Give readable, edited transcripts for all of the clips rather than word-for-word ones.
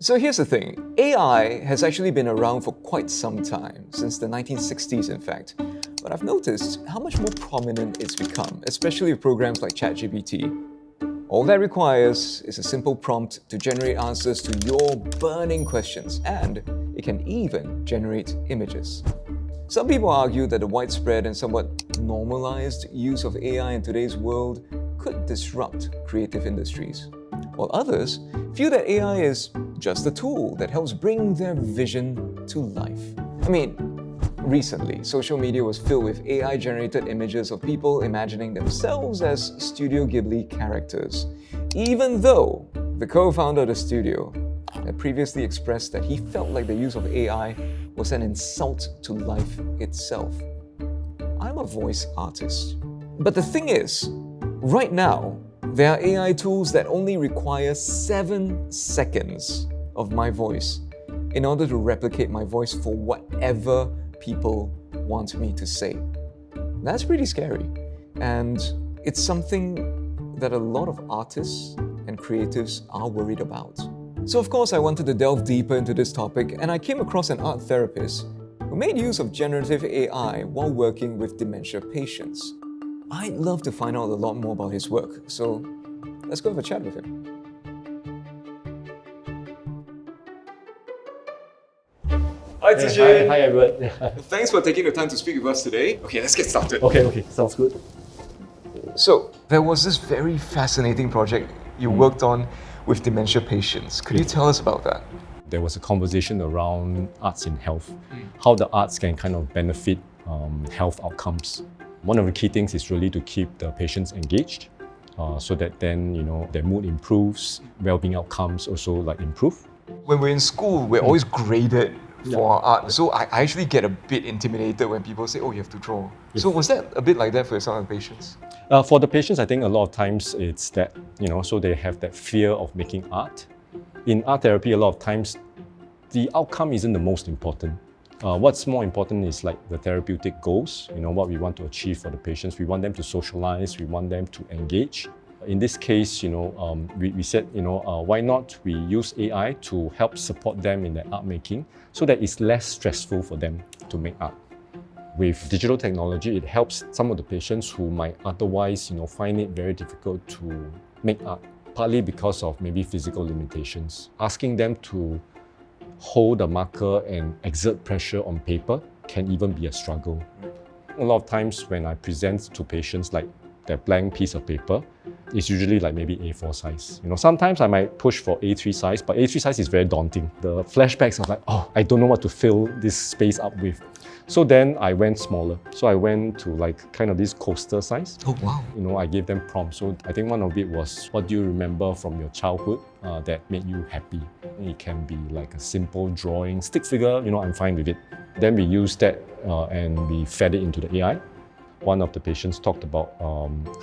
So here's the thing, AI has actually been around for quite some time, since the 1960s in fact. But I've noticed how much more prominent it's become, especially with programs like ChatGPT. All that requires is a simple prompt to generate answers to your burning questions, and it can even generate images. Some people argue that the widespread and somewhat normalized use of AI in today's world could disrupt creative industries, while others feel that AI is just a tool that helps bring their vision to life. I mean, recently, social media was filled with AI-generated images of people imagining themselves as Studio Ghibli characters, even though the co-founder of the studio had previously expressed that he felt like the use of AI was an insult to life itself. I'm a voice artist. But the thing is, right now, there are AI tools that only require 7 seconds of my voice in order to replicate my voice for whatever people want me to say. That's pretty scary. And it's something that a lot of artists and creatives are worried about. So of course I wanted to delve deeper into this topic, and I came across an art therapist who made use of generative AI while working with dementia patients. I'd love to find out a lot more about his work, so let's go have a chat with him. Hi, Sze-Chin. Hi everyone. Thanks for taking the time to speak with us today. Okay, let's get started. Okay, sounds good. So, there was this very fascinating project you worked on with dementia patients. Could you tell us about that? There was a conversation around arts in health, how the arts can kind of benefit health outcomes. One of the key things is really to keep the patients engaged, so that then their mood improves, well-being outcomes also improve. When we're in school, we're always graded for our art. So I actually get a bit intimidated when people say, oh, you have to draw. Yes. So was that a bit like that for some of the patients? For the patients, I think a lot of times it's that, so they have that fear of making art. In art therapy, a lot of times, the outcome isn't the most important. What's more important is the therapeutic goals, what we want to achieve for the patients. We want them to socialize, we want them to engage. In this case, we said, why not we use AI to help support them in their art making so that it's less stressful for them to make art. With digital technology, it helps some of the patients who might otherwise, find it very difficult to make art, partly because of maybe physical limitations. Asking them to hold a marker and exert pressure on paper can even be a struggle. A lot of times when I present to patients that blank piece of paper, it's usually maybe A4 size. Sometimes I might push for A3 size, but A3 size is very daunting. The flashbacks of oh, I don't know what to fill this space up with. So then I went smaller. So I went to kind of this coaster size. Oh wow. I gave them prompts. So I think one of it was, what do you remember from your childhood that made you happy? It can be a simple drawing, stick figure, I'm fine with it. Then we used that and we fed it into the AI. One of the patients talked about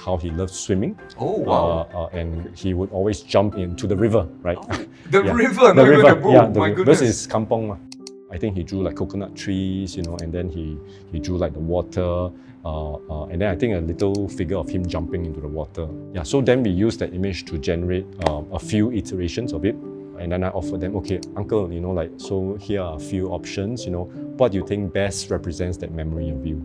how he loved swimming. Oh, wow. And he would always jump into the river, right? Oh, the river, not even the boat. Yeah, my goodness. This is kampong. I think he drew coconut trees, and then he drew the water, and then I think a little figure of him jumping into the water. Yeah, so then we used that image to generate a few iterations of it. And then I offered them, okay, uncle, so here are a few options, what do you think best represents that memory of you?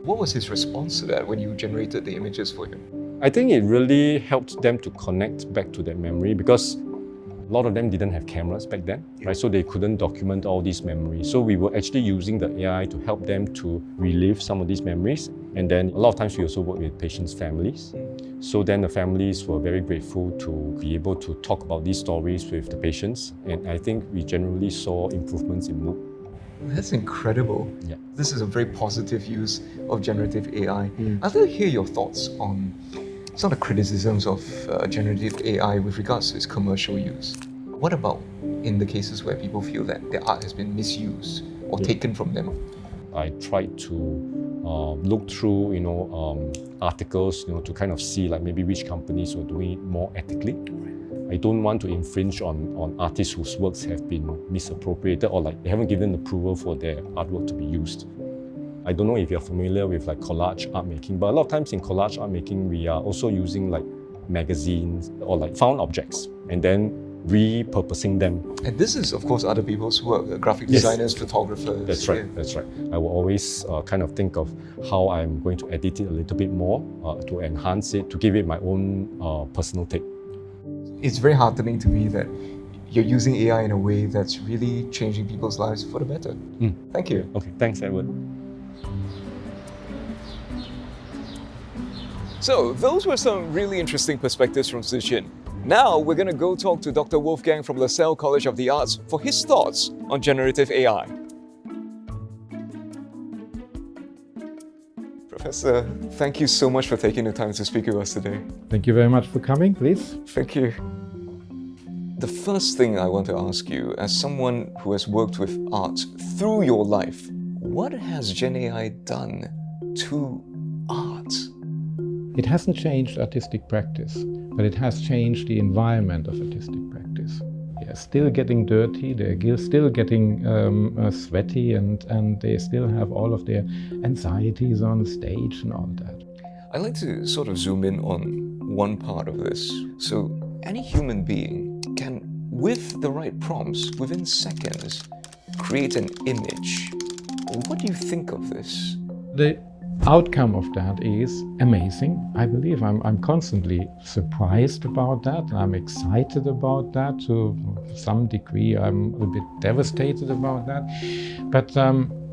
What was his response to that when you generated the images for him? I think it really helped them to connect back to that memory, because a lot of them didn't have cameras back then, right? So they couldn't document all these memories. So we were actually using the AI to help them to relive some of these memories. And then a lot of times we also work with patients' families. So then the families were very grateful to be able to talk about these stories with the patients. And I think we generally saw improvements in mood. That's incredible. Yeah. This is a very positive use of generative AI. I'd like to hear your thoughts on some of the criticisms of generative AI with regards to its commercial use. What about in the cases where people feel that their art has been misused or taken from them? I tried to look through, articles, to kind of see maybe which companies were doing it more ethically. I don't want to infringe on artists whose works have been misappropriated or they haven't given approval for their artwork to be used. I don't know if you're familiar with collage art making, but a lot of times in collage art making, we are also using magazines or found objects. And then repurposing them. And this is, of course, other people's work, graphic Yes. designers, photographers. That's right, Yeah. that's right. I will always kind of think of how I'm going to edit it a little bit more to enhance it, to give it my own personal take. It's very heartening to me that you're using AI in a way that's really changing people's lives for the better. Thank you. Okay, thanks, Edward. So those were some really interesting perspectives from Sze-Chin. Now we're going to go talk to Dr. Wolfgang from LaSalle College of the Arts for his thoughts on generative AI. Professor, thank you so much for taking the time to speak with us today. Thank you very much for coming, please. Thank you. The first thing I want to ask you, as someone who has worked with art through your life, what has Gen AI done to art? It hasn't changed artistic practice, but it has changed the environment of artistic practice. They're still getting dirty, they're still getting sweaty, and they still have all of their anxieties on stage and all that. I'd like to sort of zoom in on one part of this. So any human being can, with the right prompts, within seconds, create an image. What do you think of this? The outcome of that is amazing. I believe I'm constantly surprised about that. I'm excited about that. To some degree, I'm a bit devastated about that. But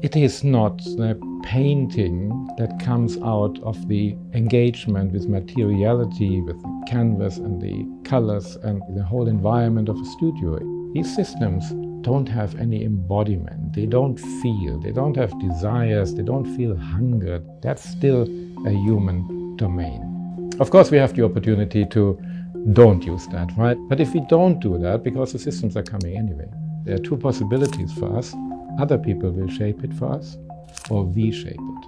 it is not the painting that comes out of the engagement with materiality, with the canvas and the colors and the whole environment of a studio. These systems don't have any embodiment, they don't feel, they don't have desires, they don't feel hunger. That's still a human domain. Of course, we have the opportunity to don't use that, right? But if we don't do that, because the systems are coming anyway, there are two possibilities for us. Other people will shape it for us, or we shape it.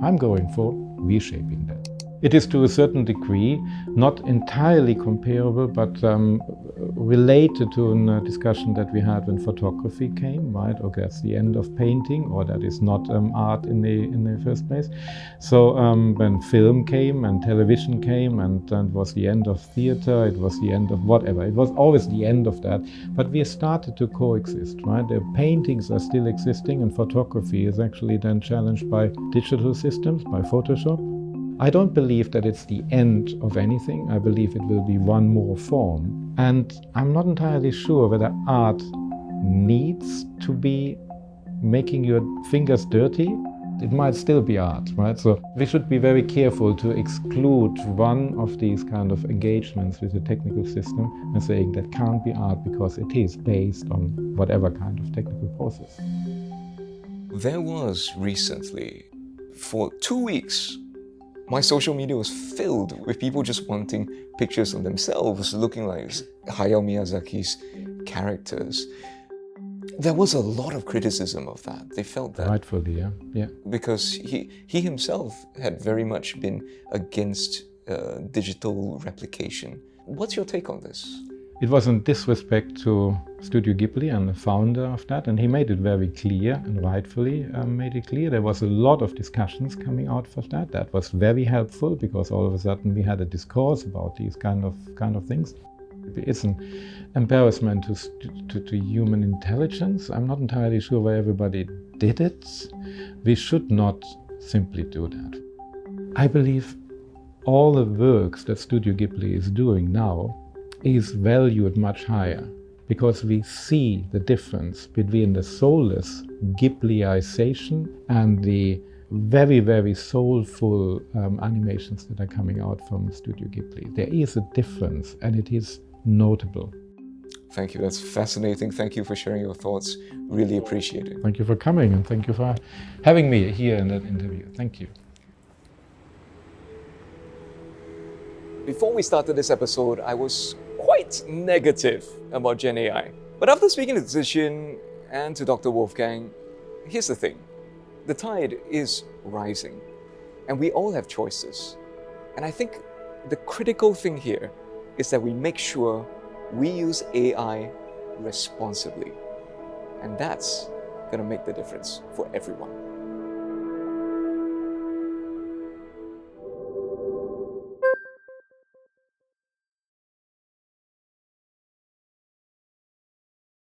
I'm going for reshaping that. It is to a certain degree not entirely comparable, but related to a discussion that we had when photography came, right? Okay, that's the end of painting, or that is not art in the first place. So when film came and television came, and it was the end of theater, it was the end of whatever. It was always the end of that. But we started to coexist, right? The paintings are still existing, and photography is actually then challenged by digital systems, by Photoshop. I don't believe that it's the end of anything. I believe it will be one more form. And I'm not entirely sure whether art needs to be making your fingers dirty. It might still be art, right? So we should be very careful to exclude one of these kind of engagements with a technical system and saying that can't be art because it is based on whatever kind of technical process. There was recently, for 2 weeks, my social media was filled with people just wanting pictures of themselves looking like Hayao Miyazaki's characters. There was a lot of criticism of that. They felt that. Rightfully, yeah. Because he himself had very much been against digital replication. What's your take on this? It was in disrespect to Studio Ghibli and the founder of that, and he made it very clear, and rightfully made it clear. There was a lot of discussions coming out of that. That was very helpful, because all of a sudden we had a discourse about these kind of things. It's an embarrassment to human intelligence. I'm not entirely sure why everybody did it. We should not simply do that. I believe all the works that Studio Ghibli is doing now is valued much higher, because we see the difference between the soulless Ghibliization and the very, very soulful animations that are coming out from Studio Ghibli. There is a difference, and it is notable. Thank you, that's fascinating. Thank you for sharing your thoughts. Really appreciate it. Thank you for coming, and thank you for having me here in that interview. Thank you. Before we started this episode, I was quite negative about Gen AI. But after speaking to Sze-Chin and to Dr. Wolfgang, here's the thing. The tide is rising, and we all have choices. And I think the critical thing here is that we make sure we use AI responsibly. And that's going to make the difference for everyone.